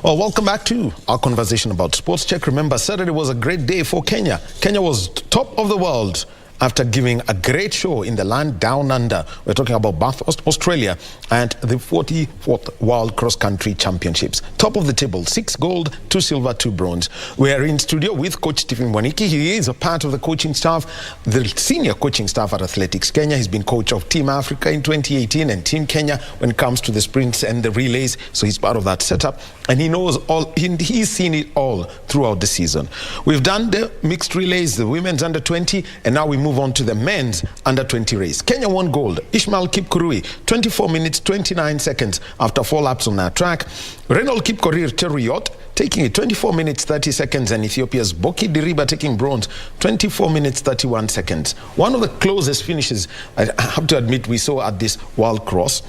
Well, welcome back to our conversation about sports. Check. Remember, Saturday was a great day for Kenya. Kenya was top of the world after giving a great show in the land down under. We're talking about Bathurst, Australia, and the 44th World Cross Country Championships. Top of the table, 6 gold, 2 silver, 2 bronze. We are in studio with Coach Stephen Mwaniki. He is a part of the coaching staff, the senior coaching staff at Athletics Kenya. He's been coach of Team Africa in 2018 and Team Kenya when it comes to the sprints and the relays. So he's part of that setup, and he knows all. He's seen it all throughout the season. We've done the mixed relays, the women's under 20, and now we move on to the men's under 20 race. Kenya won gold. Ishmael Kipkurui, 24 minutes 29 seconds after 4 laps on our track. Reynold Kipkorir Cheruiyot taking it 24 minutes 30 seconds, and Ethiopia's Boki Diriba taking bronze, 24 minutes 31 seconds. One of the closest finishes I have to admit we saw at this World Cross.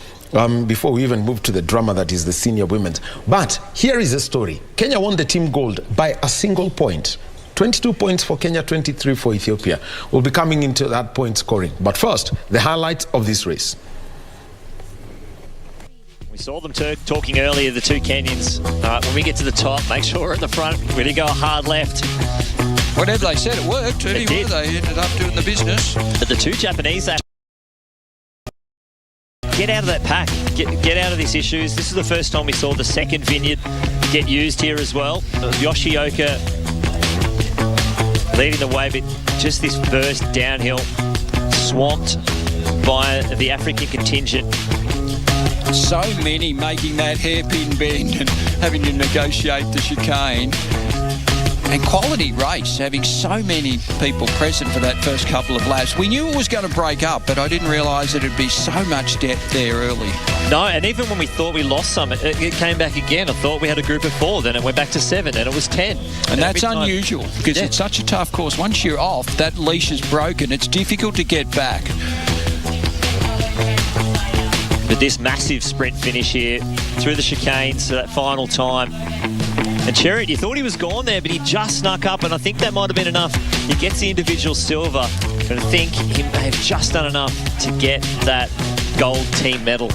Before we even move to the drama that is the senior women's. But here is the story. Kenya won the team gold by a single point. 22 points for Kenya, 23 for Ethiopia. We'll be coming into that point scoring. But first, the highlights of this race. We saw them talking earlier, the two Kenyans. When we get to the top, make sure we're at the front. We're going to go a hard left. Whatever they said, it worked. Anyway, they ended up doing the business. But the two Japanese, get out of that pack. Get out of these issues. This is the first time we saw the second vineyard get used here as well. Yoshioka leading the way, but just this first downhill swamped by the African contingent. So many making that hairpin bend and having to negotiate the chicane. And quality race, having so many people present for that first couple of laps. We knew it was going to break up, but I didn't realise that it'd be so much depth there early. No, and even when we thought we lost some, it came back again. I thought we had a group of 4, then it went back to 7, then it was 10. And that's unusual, because it's such a tough course. Once you're off, that leash is broken. It's difficult to get back. But this massive sprint finish here, through the chicanes to that final time. And Chariot, you thought he was gone there, but he just snuck up, and I think that might have been enough. He gets the individual silver, but I think he may have just done enough to get that gold team medal.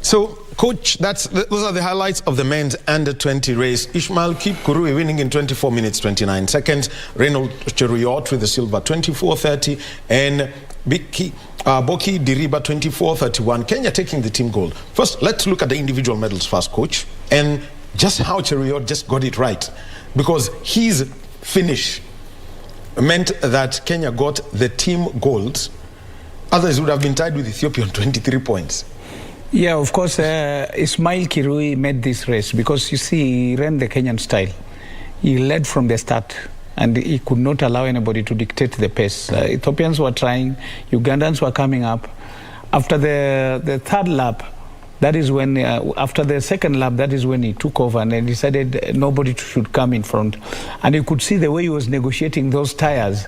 So, Coach, those are the highlights of the men's under 20 race. Ishmael Kipkurui winning in 24 minutes 29 seconds. Reynold Cheruiyot with the silver, 24:30, and Boki Diriba, 24:31. Kenya taking the team gold. First, let's look at the individual medals first, Coach, and just how Cheruiyot just got it right, because his finish meant that Kenya got the team gold. Others would have been tied with Ethiopia on 23 points. Yeah, of course, Ishmael Kirui made this race because, you see, he ran the Kenyan style. He led from the start, and he could not allow anybody to dictate the pace. Ethiopians were trying, Ugandans were coming up. After the third lap, that is when, after the second lap, that is when he took over and decided nobody should come in front. And you could see the way he was negotiating those tires.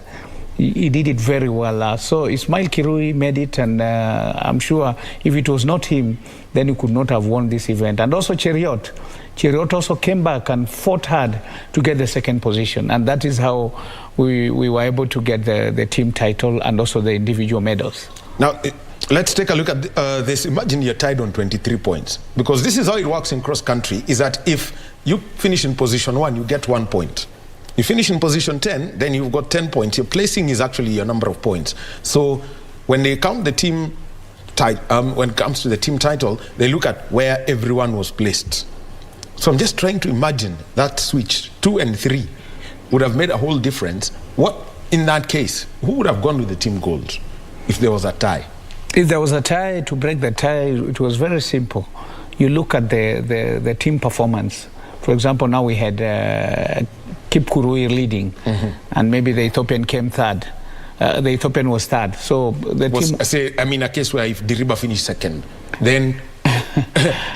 He did it very well. So Ishmael Kirui made it, and I'm sure if it was not him, then he could not have won this event. And also Cheruiyot. Cheruiyot also came back and fought hard to get the second position. And that is how we were able to get the team title and also the individual medals. Now, let's take a look at this. Imagine you're tied on 23 points. Because this is how it works in cross-country, is that if you finish in position 1, you get 1 point. You finish in position 10, then you've got 10 points. Your placing is actually your number of points. So when they count the team, when it comes to the team title, they look at where everyone was placed. So I'm just trying to imagine that switch, 2 and 3, would have made a whole difference. What, in that case, who would have gone with the team gold if there was a tie? If there was a tie, to break the tie, it was very simple. You look at the team performance. For example, now we had Kipkurui leading, and maybe the Ethiopian came third. The Ethiopian was third. So the team... Say, I mean, a case where if Diriba finished second, then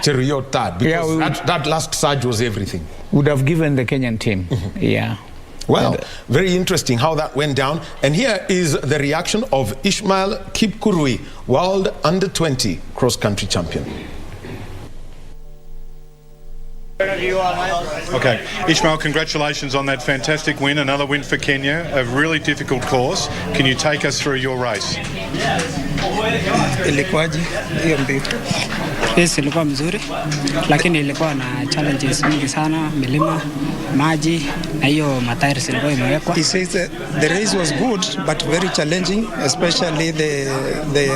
Cheruiyot third, because that last surge was everything. Would have given the Kenyan team, yeah. Well, very interesting how that went down. And here is the reaction of Ishmael Kipkurui, World Under 20 cross-country champion. Okay, Ishmael, congratulations on that fantastic win, another win for Kenya, a really difficult course. Can you take us through your race? Ilikuwaje hiyo mbio? Race ilikuwa mzuri, lakini ilikuwa na challenges mingi sana, milima, maji na hiyo matairi ilikuwa imewekwa. He says that the race was good but very challenging, especially the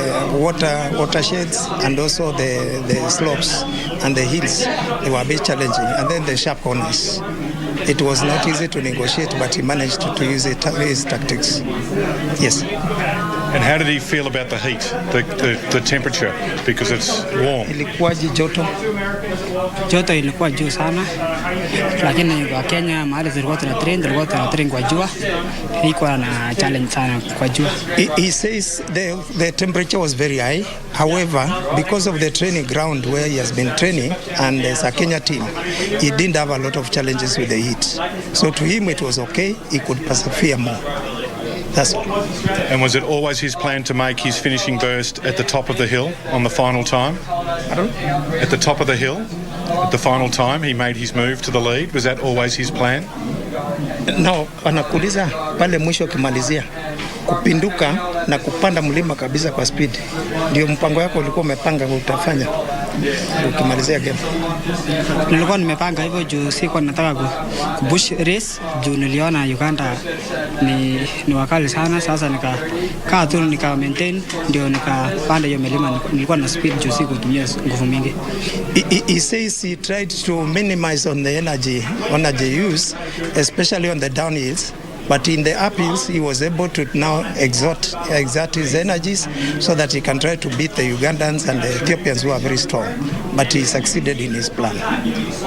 watersheds and also the slopes and the hills. They were a bit challenging, and then the sharp corners. It was not easy to negotiate, but he managed to use his tactics. Yes. And how did he feel about the heat, the temperature, because it's warm? Ilikuwaje joto? Joto ilikuwa juu sana, lakini kwa Kenya mahali tulikuwa tunatrain kwa jua, ilikuwa na challenge sana kwa jua. He says the temperature was very high. However, because of the training ground where he has been training and as a Kenya team, he didn't have a lot of challenges with the heat. So to him it was okay, he could persevere more. That's all. And was it always his plan to make his finishing burst at the top of the hill on the final time? Pardon? At the top of the hill, at the final time, he made his move to the lead. Was that always his plan? No, wanakuuliza pale mwisho ukimalizia kupinduka na kupanda mlima kabisa kwa speed. Ndio mpango wako ulikuwa umepanga utafanya ukimalizia game. Nilikuwa nimepanga hivyo juu sikuwa nataka kupush race juu niliona Uganda ni wakali sana. Sasa nikakaa tu nika maintain ndio nikapanda hiyo milima. Nilikuwa na speed juu sikutumia nguvu mingi. He says he tried to minimize on the energy use, especially on the downhills. But in the uphills, he was able to now exert his energies so that he can try to beat the Ugandans and the Ethiopians who are very strong. But he succeeded in his plan.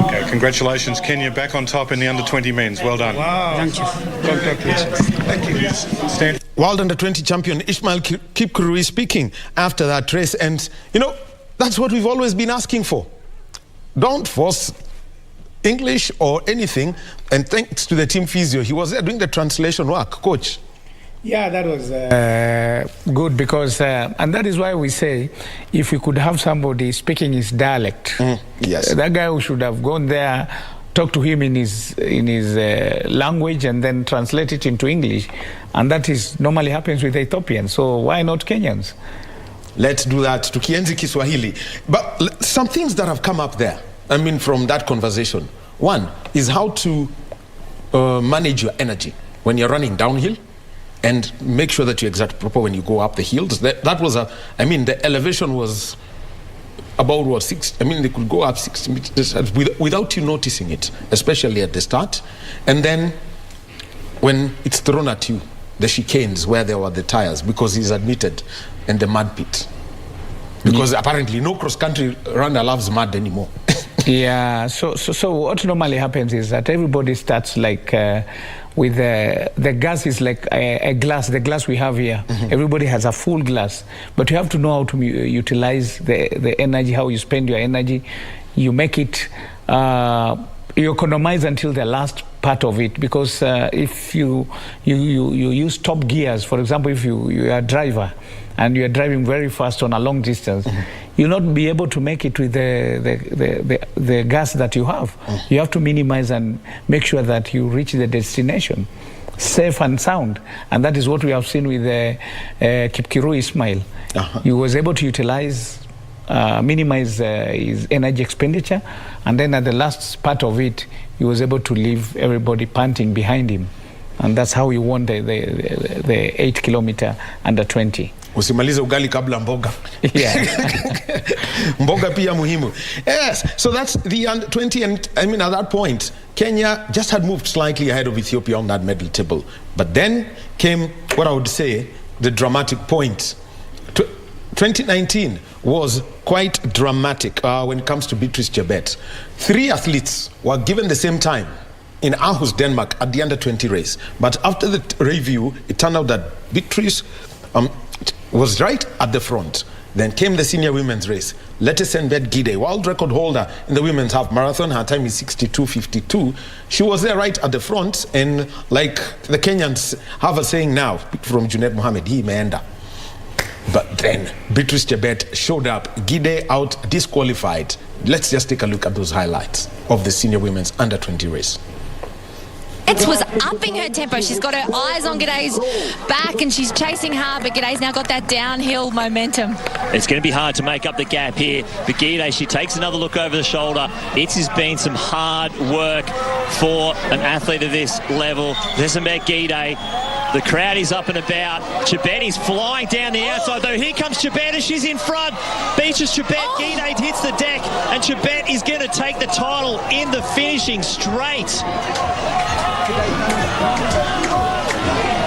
Okay, congratulations, Kenya, back on top in the under-20 men's. Well done. Wow. Thank you. Congratulations. Thank you. Stand. World Under-20 champion Ishmael Kipkurui speaking after that race. And, you know, that's what we've always been asking for. Don't force English or anything, and thanks to the team physio, he was there doing the translation work. Coach. Yeah, that was good because, and that is why we say, if we could have somebody speaking his dialect, yes, that guy who should have gone there, talk to him in his language, and then translate it into English, and that is normally happens with Ethiopians. So why not Kenyans? Let's do that to Kienzi Kiswahili. But some things that have come up there, I mean, from that conversation. One is how to manage your energy when you're running downhill and make sure that you exert proper when you go up the hills. That was the elevation was about what, 6, they could go up 60 meters without you noticing it, especially at the start. And then when it's thrown at you, the chicanes where there were the tires, because he's admitted, and the mud pit. Because apparently no cross-country runner loves mud anymore. Yeah, so what normally happens is that everybody starts like with the gas is like a glass, the glass we have here. Everybody has a full glass, but you have to know how to utilize the energy, how you spend your energy. You make it, you economize until the last part of it, because if you use top gears, for example, if you are a driver and you are driving very fast on a long distance, you'll not be able to make it with the gas that you have. You have to minimize and make sure that you reach the destination safe and sound, and that is what we have seen with Kipkurui Ismail. He was able to utilize, minimize his energy expenditure, and then at the last part of it, he was able to leave everybody panting behind him, and that's how he won the 8-kilometer under 20. Usimalize ugali kabla mboga. Yeah. Mboga pia muhimu. Yes, so that's the under 20, and at that point, Kenya just had moved slightly ahead of Ethiopia on that medal table. But then came what I would say the dramatic point. 2019 was quite dramatic when it comes to Beatrice Chebet. 3 athletes were given the same time in Aarhus, Denmark, at the under-20 race. But after the review, it turned out that Beatrice was right at the front. Then came the senior women's race. Letesenbet Gide, world record holder in the women's half marathon. Her time is 62:52. She was there right at the front, and like the Kenyans have a saying now from Junaid Mohammed, he meenda. But then Beatrice Chebet showed up, Gide out, disqualified. Let's just take a look at those highlights of the senior women's under-20 race. Chebet was upping her tempo. She's got her eyes on G'day's back and she's chasing hard, but G'day's now got that downhill momentum. It's going to be hard to make up the gap here. But G'day, she takes another look over the shoulder. It has been some hard work for an athlete of this level. Zesenbek G'day. The crowd is up and about. Chebet is flying down the outside, though. Here comes Chebet as she's in front. Beaches Chebet. G'day hits the deck, and Chebet is going to take the title in the finishing straight.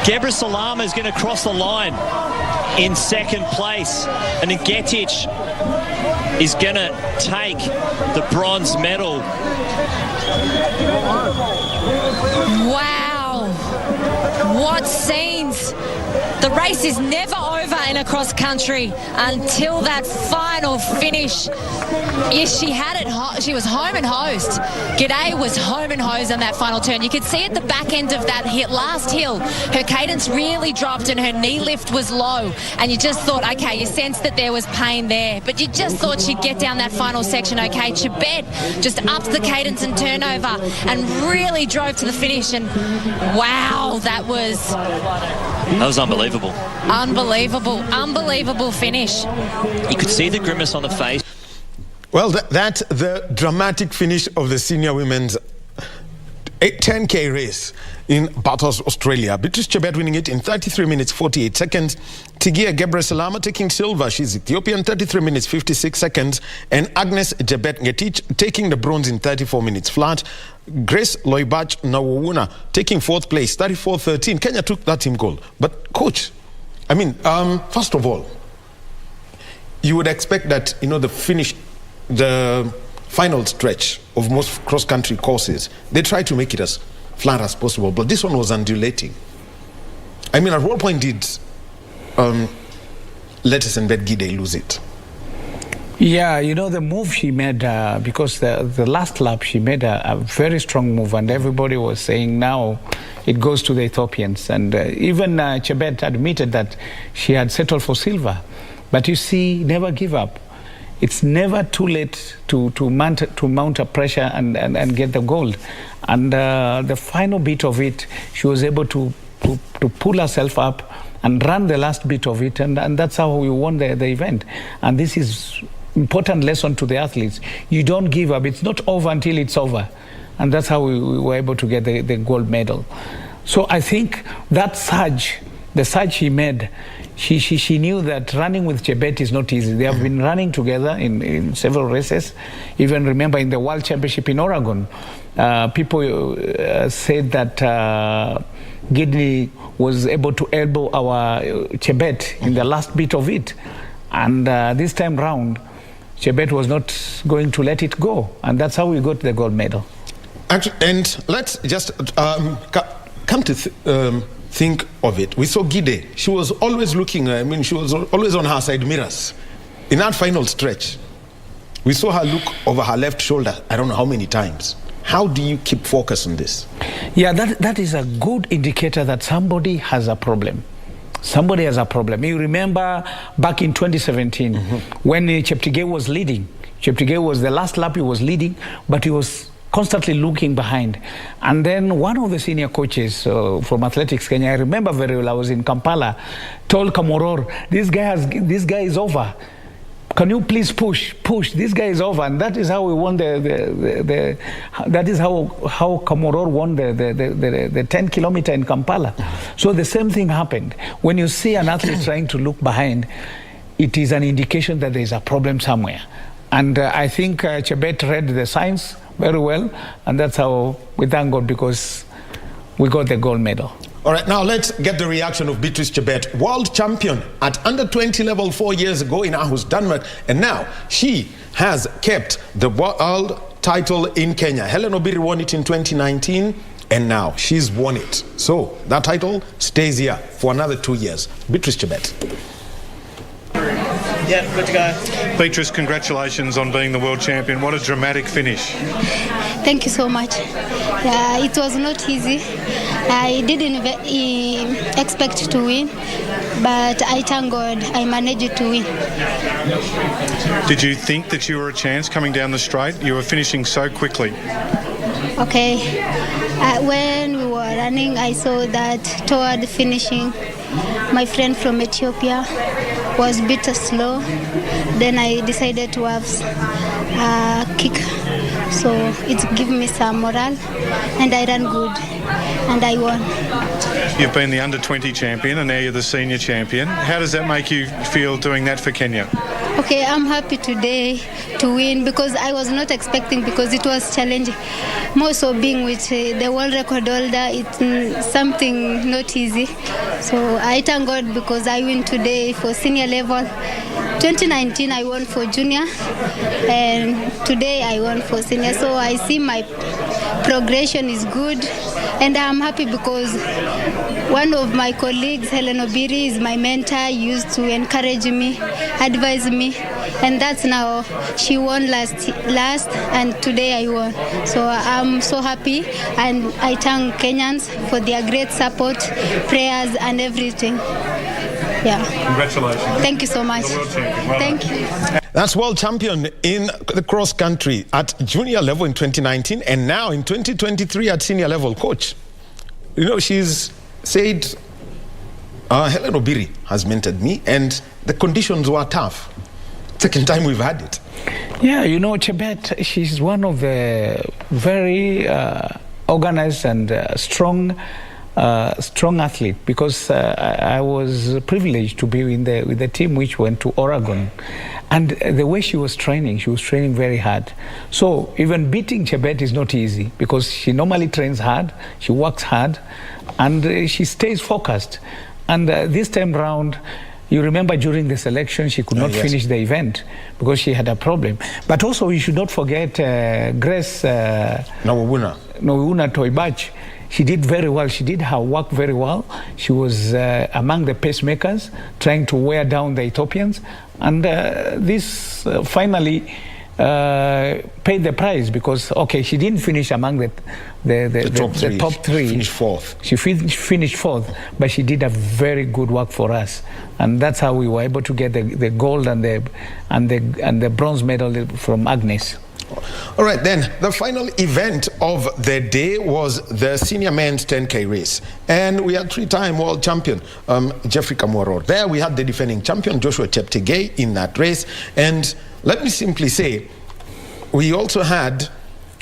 Gebra Salama is going to cross the line in second place, and Ngetic is going to take the bronze medal. Wow. What scenes. The race is never over in a cross country until that final finish. Yes, she had it. She was home and hosed. G'day was home and hosed on that final turn. You could see at the back end of that last hill, her cadence really dropped and her knee lift was low. And you just thought, okay, you sensed that there was pain there, but you just thought she'd get down that final section okay. Chebet just upped the cadence and turnover and really drove to the finish. And wow, that was Unbelievable. Unbelievable finish. You could see the grimace on the face. Well, that's the dramatic finish of the senior women's 10K race in Bathurst, Australia. Beatrice Chebet winning it in 33 minutes 48 seconds. Tigia Gebra Salama taking silver. She's Ethiopian, 33 minutes 56 seconds. And Agnes Chebet Ngetic taking the bronze in 34 minutes flat. Grace Loibach Nawuna taking fourth place, 34-13. Kenya took that team gold. But coach, I mean, first of all, you would expect that, you know, the final stretch of most cross-country courses, they try to make it as flat as possible, but this one was undulating. I mean, at what point did Zesenbek G'day lose it? Yeah, you know, the move she made, because the last lap she made a very strong move, and everybody was saying now it goes to the Ethiopians. And even Chebet admitted that she had settled for silver. But you see, never give up. It's never too late to mount a pressure and get the gold. And the final bit of it, she was able to pull herself up and run the last bit of it, and that's how we won the event. And this is important lesson to the athletes. You don't give up. It's not over until it's over. And that's how we were able to get the gold medal. So I think that surge, the surge she made, she knew that running with Chebet is not easy. They have been running together in several races. Even remember in the World Championship in Oregon, people said that Gidney was able to elbow our Chebet in the last bit of it. And this time round, Chebet was not going to let it go. And that's how we got the gold medal. Actually, and let's just come to think of it. We saw G'day. She was always looking, I mean, she was always on her side mirrors. In that final stretch, we saw her look over her left shoulder, I don't know how many times. How do you keep focus on this? Yeah, that is a good indicator that somebody has a problem. Somebody has a problem. You remember back in 2017, when Cheptegei was leading. Cheptegei was the last lap, he was leading, but he was constantly looking behind. And then one of the senior coaches from Athletics Kenya, I remember very well, I was in Kampala, told Kamoror, this guy is over. Can you please push? This guy is over. And that is how we won that is how Kamoror won the 10 kilometer in Kampala. So the same thing happened. When you see an athlete trying to look behind, it is an indication that there is a problem somewhere. And I think Chebet read the signs very well, and that's how we thank God, because we got the gold medal. All right, now let's get the reaction of Beatrice Chebet, world champion at under 20 level 4 years ago in Aarhus, Denmark, and now she has kept the world title in Kenya. Helen Obiri won it in 2019, and now she's won it. So that title stays here for another 2 years. Beatrice Chebet. Yeah, good to go. Beatrice, congratulations on being the world champion. What a dramatic finish. Thank you so much. It was not easy. I didn't expect to win, but I thank God I managed to win. Did you think that you were a chance coming down the straight? You were finishing so quickly. Okay. When we were running, I saw that toward finishing, my friend from Ethiopia was a bit slow. Then I decided to have a kick. So it gave me some morale, and I ran good, and I won. You've been the under-20 champion, and now you're the senior champion. How does that make you feel doing that for Kenya? Okay, I'm happy today to win because I was not expecting, because it was challenging. More so being with the world record holder, it's something not easy. So I thank God because I win today for senior level. 2019 I won for junior, and today I won for senior. So I see my progression is good, and I'm happy because one of my colleagues, Helen Obiri, is my mentor, used to encourage me, advise me, and that's now she won last, and today I won. So I'm so happy, and I thank Kenyans for their great support, prayers, and everything. Yeah. Congratulations. Thank you so much. World champion. Well Thank done. you. That's world champion in the cross country at junior level in 2019, and now in 2023 at senior level. Coach, you know, she's said Helen Obiri has mentored me, and the conditions were tough. Second time we've had it. Yeah, you know, Chebet, she's one of the very organized and strong athlete, because I was privileged to be with the team which went to Oregon, and the way she was training very hard. So even beating Chebet is not easy, because she normally trains hard, she works hard, and she stays focused. And this time round, you remember during the selection, she could not finish the event because she had a problem. But also, you should not forget Grace Nawuna Toibach. She did very well. She did her work very well. She was among the pacemakers, trying to wear down the Ethiopians. And this finally paid the price, because, okay, she didn't finish among the top three. She finished fourth. She finished fourth, but she did a very good work for us. And that's how we were able to get the gold and the bronze medal from Agnes. All right, then the final event of the day was the senior men's 10K race, and we had three-time world champion Jeffrey Kamworor. There we had the defending champion Joshua Cheptegei in that race, and let me simply say, we also had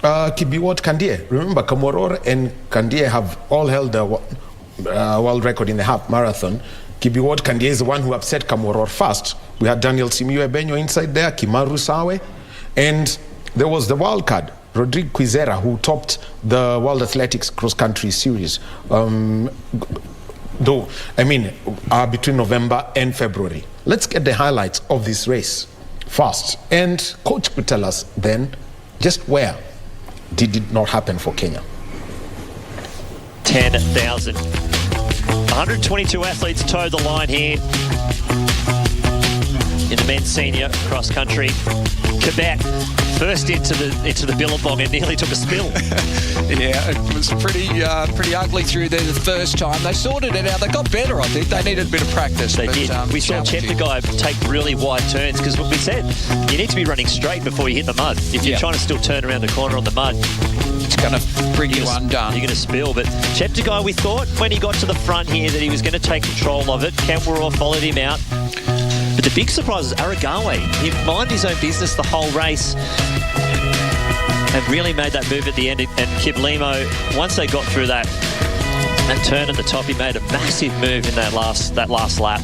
Kibiwot Kandie. Remember, Kamworor and Kandie have all held the world record in the half marathon. Kibiwot Kandie is the one who upset Kamworor first. We had Daniel Simiyu Ebenyo inside there, Kimaru Sawe, and there was the wild card, Rodrigue Quizera, who topped the World Athletics cross-country series. Between November and February. Let's get the highlights of this race first. And Coach could tell us then, just where did it not happen for Kenya? 10,000. 122 athletes towed the line here in the men's senior cross country. Quebec first into the billabong and nearly took a spill. Yeah, it was pretty ugly through there the first time. They sorted it out. They got better, I think. They needed a bit of practice. They did. We saw Cheptegei take really wide turns, because what we said, you need to be running straight before you hit the mud. If you're trying to still turn around the corner on the mud, it's going to bring you undone. You're going to spill. But Cheptegei, we thought when he got to the front here that he was going to take control of it. Kamworor followed him out. But the big surprise is Aragawe. He minded his own business the whole race and really made that move at the end. And Kiblimo, once they got through that turn at the top, he made a massive move in that last lap.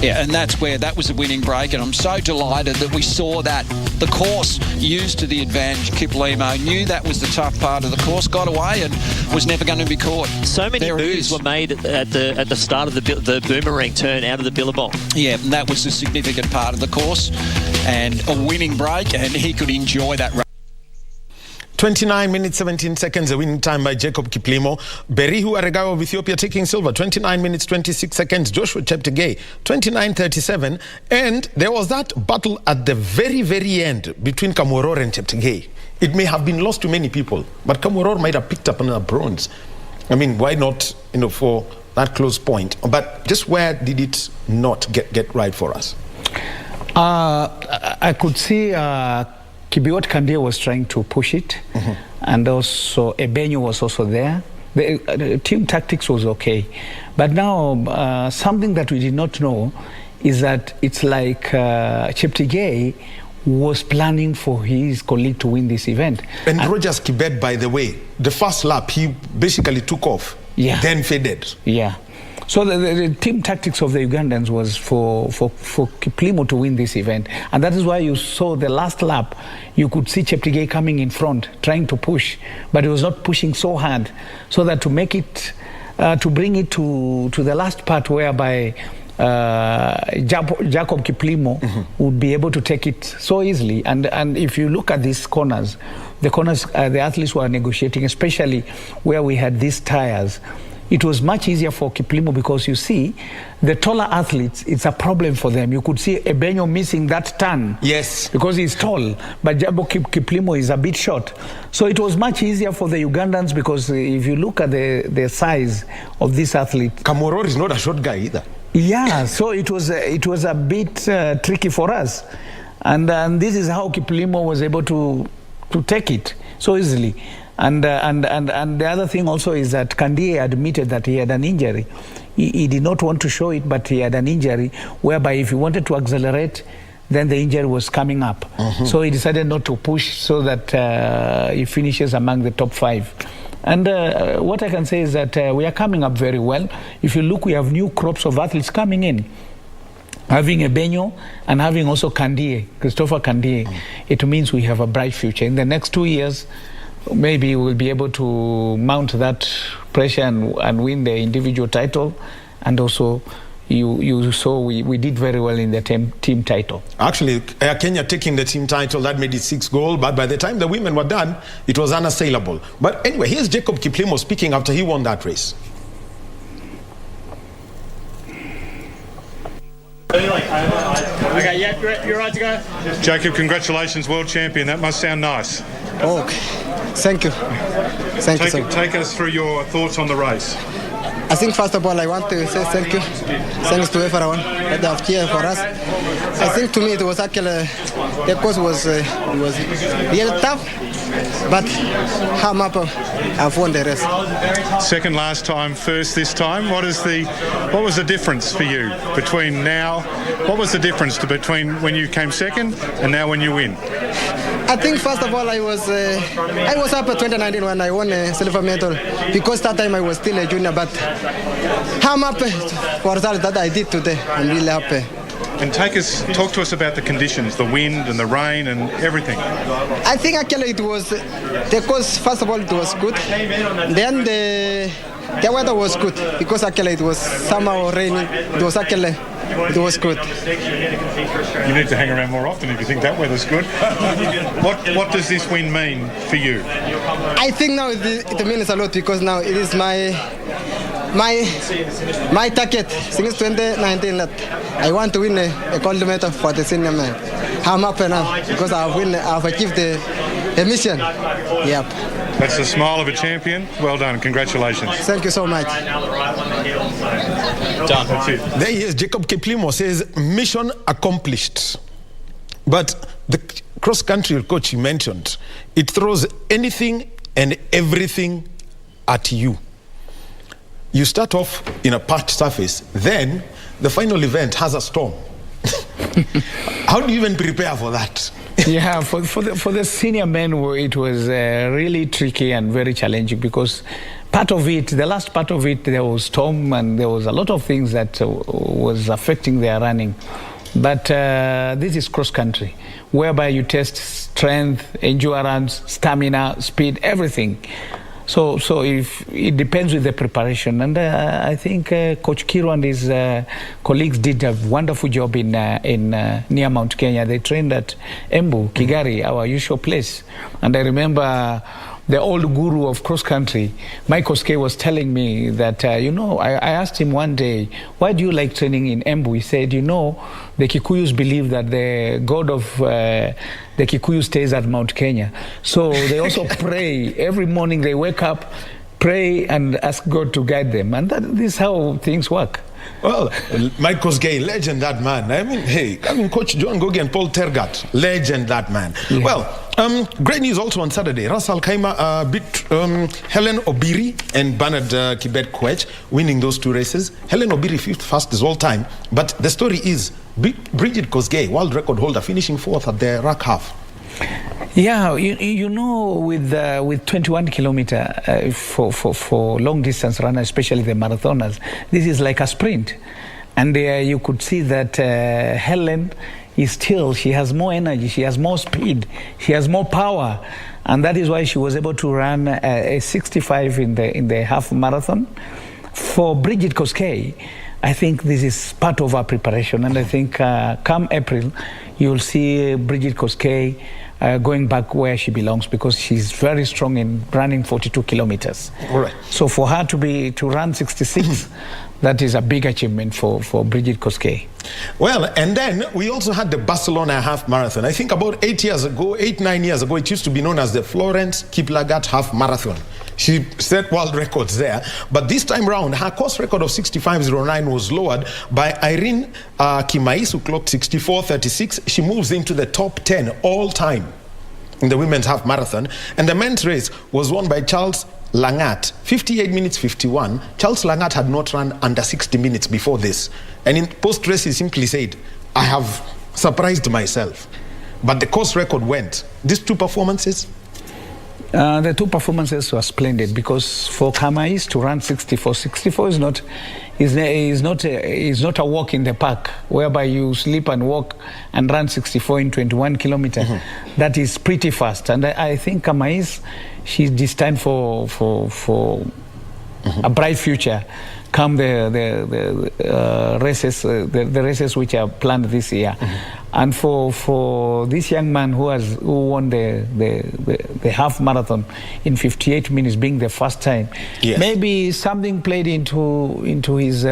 Yeah, and that was a winning break, and I'm so delighted that we saw that. The course used to the advantage. Kiplimo knew that was the tough part of the course, got away and was never going to be caught. So many moves were made at the start of the boomerang turn out of the billabong. Yeah, and that was a significant part of the course, and a winning break, and he could enjoy that race. 29 minutes, 17 seconds, a winning time by Jacob Kiplimo. Berihu Aragawe of Ethiopia taking silver, 29 minutes, 26 seconds. Joshua Cheptegei, 29:37. And there was that battle at the very, very end between Kamworor and Cheptegei. It may have been lost to many people, but Kamworor might have picked up another bronze. I mean, why not, for that close point? But just where did it not get right for us? I could see Kibiwot Kandie was trying to push it, and also Ebenyo was also there. The team tactics was okay. But now, something that we did not know is that it's like Cheptegei was planning for his colleague to win this event. And Rogers Kibet, by the way, the first lap, he basically took off, then faded. Yeah. So the team tactics of the Ugandans was for Kiplimo to win this event. And that is why you saw the last lap, you could see Cheptegei coming in front, trying to push, but he was not pushing so hard, so that to make it, to bring it to the last part whereby Jacob Kiplimo would be able to take it so easily. And if you look at these corners, the athletes were negotiating, especially where we had these tires. It was much easier for Kiplimo because you see, the taller athletes, it's a problem for them. You could see Ebenyo missing that turn. Yes. Because he's tall, but Jacob Kiplimo is a bit short. So it was much easier for the Ugandans because if you look at the size of this athlete. Kamoror is not a short guy either. Yeah, so it was a bit tricky for us, and this is how Kiplimo was able to take it so easily. And the other thing also is that Kandie admitted that he had an injury. He did not want to show it, but he had an injury whereby if he wanted to accelerate, then the injury was coming up. So he decided not to push so that he finishes among the top 5. And what I can say is that we are coming up very well. If you look, we have new crops of athletes coming in. Having Ebenyo and having also Kandie, Christopher Kandie, it means we have a bright future. In the next 2 years, maybe we'll be able to mount that pressure and win the individual title. And also, you saw we did very well in the team title. Actually, Kenya taking the team title, that made it 6 gold, but by the time the women were done, it was unassailable. But anyway, here's Jacob Kiplimo speaking after he won that race. Okay, yeah, you're right to go. Jacob, congratulations, world champion. That must sound nice. Oh, thank you. Thank you, sir. Take us through your thoughts on the race. I think first of all I want to say thank you. Thanks to everyone that have cheered for us. I think to me it was actually, the course was really tough, but I'm up, I've won the race. Second last time, first this time. What was the difference for you between now? What was the difference between when you came second and now when you win? I think first of all I was up at 2019 when I won a silver medal, because that time I was still a junior, but I'm happy for that I did today. I'm really happy. And talk to us about the conditions, the wind and the rain and everything. I think actually it was, the course, first of all it was good, then the weather was good, because actually it was somehow raining, it was good. You need to hang around more often if you think that weather's good. What does this win mean for you? I think now it means a lot, because now it is my target since 2019 that I want to win a gold medal for the senior man. I'm happy now because I've achieved the mission. Yep. That's the smile of a champion. Well done. Congratulations. Thank you so much. Done. That's it. There he is. Jacob Kiplimo says, mission accomplished. But the cross-country coach he mentioned, it throws anything and everything at you. You start off in a parched surface, then the final event has a storm. How do you even prepare for that? Yeah, for the senior men, it was really tricky and very challenging, because part of it, the last part of it, there was storm and there was a lot of things that was affecting their running. But this is cross-country, whereby you test strength, endurance, stamina, speed, everything. So if it depends with the preparation, and I think Coach Kiro and his colleagues did a wonderful job in near Mount Kenya. They trained at Embu, Kigari, our usual place. And I remember the old guru of cross country, Mike Oskey, was telling me that I asked him one day, why do you like training in Embu? He said, the Kikuyus believe that the god of the Kikuyu stays at Mount Kenya. So they also pray. Every morning they wake up, pray and ask God to guide them. And this is how things work. Well, Mike Oskey, legend, that man. Coach John Gogi and Paul Tergat, legend, that man. Yeah. Well, Great news also on Saturday. Russell Kaima beat Helen Obiri and Bernard Kibet Kwech, winning those two races. Helen Obiri, fifth fastest all time. But the story is Bridget Kosgei, world record holder, finishing fourth at the rack half. Yeah, you know, with 21 kilometer for long distance runners, especially the marathoners, this is like a sprint. And you could see that Helen she has more energy, she has more speed, she has more power, and that is why she was able to run a 65 in the half marathon. For Bridget Kosgei, I think this is part of our preparation, and I think come April, you'll see Bridget Kosgei going back where she belongs, because she's very strong in running 42 kilometers. All right. So for her to run 66, that is a big achievement for Bridget Kosgei. Well, and then we also had the Barcelona half marathon. I think about 9 years ago, it used to be known as the Florence Kiplagat half marathon. She set world records there. But this time round, her course record of 65.09 was lowered by Irene Kimais, who clocked 64.36. She moves into the top 10 all time in the women's half marathon. And the men's race was won by Charles Langat, 58 minutes 51. Charles Langat had not run under 60 minutes before this. And in post-race, he simply said, I have surprised myself. But the course record went. These two performances? The two performances were splendid, because for Kamais to run 64 is not a walk in the park whereby you sleep and walk and run 64 in 21 kilometers. That is pretty fast, and I think Kamais, she's destined for a bright future come the races which are planned this year. And for this young man who won the half marathon in 58 minutes, being the first time, yes, maybe something played into his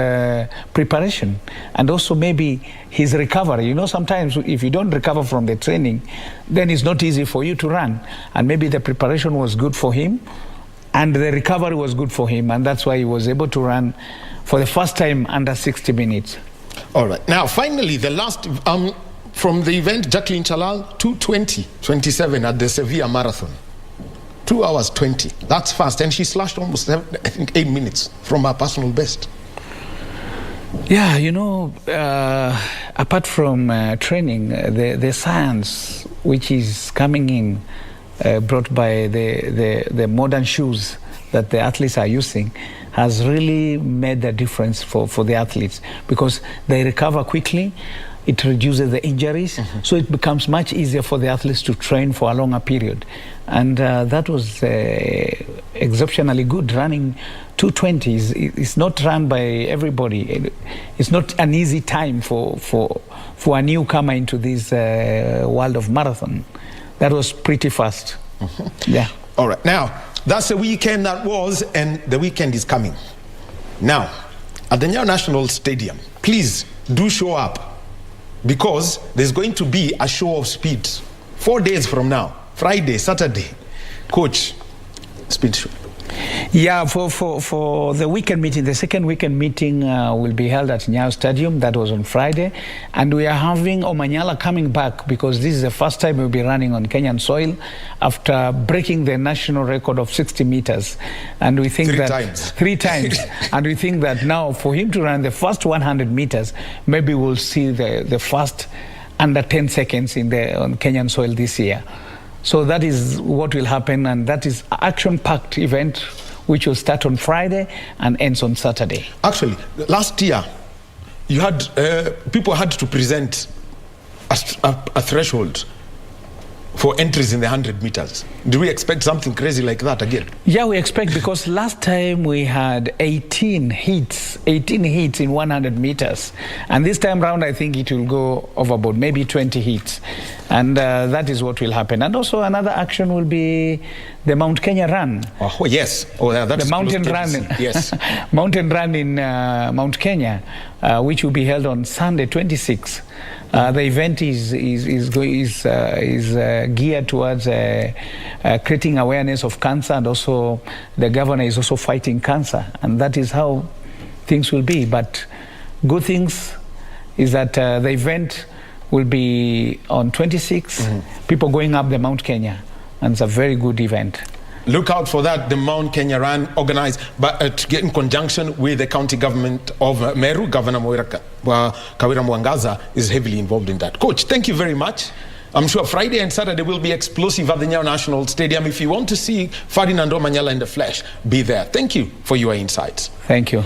preparation, and also maybe his recovery. You know, sometimes if you don't recover from the training, then it's not easy for you to run. And maybe the preparation was good for him, and the recovery was good for him, and that's why he was able to run for the first time under 60 minutes. All right. Now, finally, the last from the event, Jacqueline Chalal, 2:20:27 at the Sevilla Marathon. 2 hours 20. That's fast. And she slashed almost, I think, 8 minutes from her personal best. Yeah, you know, apart from training, the science which is coming in, brought by the modern shoes that the athletes are using, has really made a difference for the athletes, because they recover quickly. It reduces the injuries, so it becomes much easier for the athletes to train for a longer period. And that was exceptionally good. Running 2:20 is not run by everybody. It's not an easy time for a newcomer into this world of marathon. That was pretty fast. Yeah. All right. Now, that's the weekend that was, and the weekend is coming. Now, at the Nyayo National Stadium, please do show up, because there's going to be a show of speed 4 days from now, Friday, Saturday. Coach, speed show. Yeah, for the weekend meeting, the second weekend meeting will be held at Nyayo Stadium. That was on Friday. And we are having Omanyala coming back, because this is the first time we'll be running on Kenyan soil after breaking the national record of 60 meters. And we think three times. And we think that now for him to run the first 100 meters, maybe we'll see the first under 10 seconds on Kenyan soil this year. So that is what will happen, and that is an action-packed event which will start on Friday and ends on Saturday. Actually, last year, you had people had to present a threshold for entries in the 100 meters. Do we expect something crazy like that again? Yeah, we expect, because last time we had 18 hits in 100 meters. And this time round, I think it will go overboard, maybe 20 hits. And that is what will happen. And also another action will be the Mount Kenya Run. Oh, yes. Oh, yeah, that's the mountain run. Yes. Mountain run in Mount Kenya, which will be held on Sunday, 26. The event is geared towards creating awareness of cancer, and also the governor is also fighting cancer, and that is how things will be. But good things is that the event will be on 26, people going up the Mount Kenya, and it's a very good event. Look out for that, the Mount Kenya Run, organized in conjunction with the county government of Meru. Governor Kawira Mwangaza is heavily involved in that. Coach, thank you very much. I'm sure Friday and Saturday will be explosive at the Nyayo National Stadium. If you want to see Ferdinand Omanyala in the flesh, be there. Thank you for your insights. Thank you.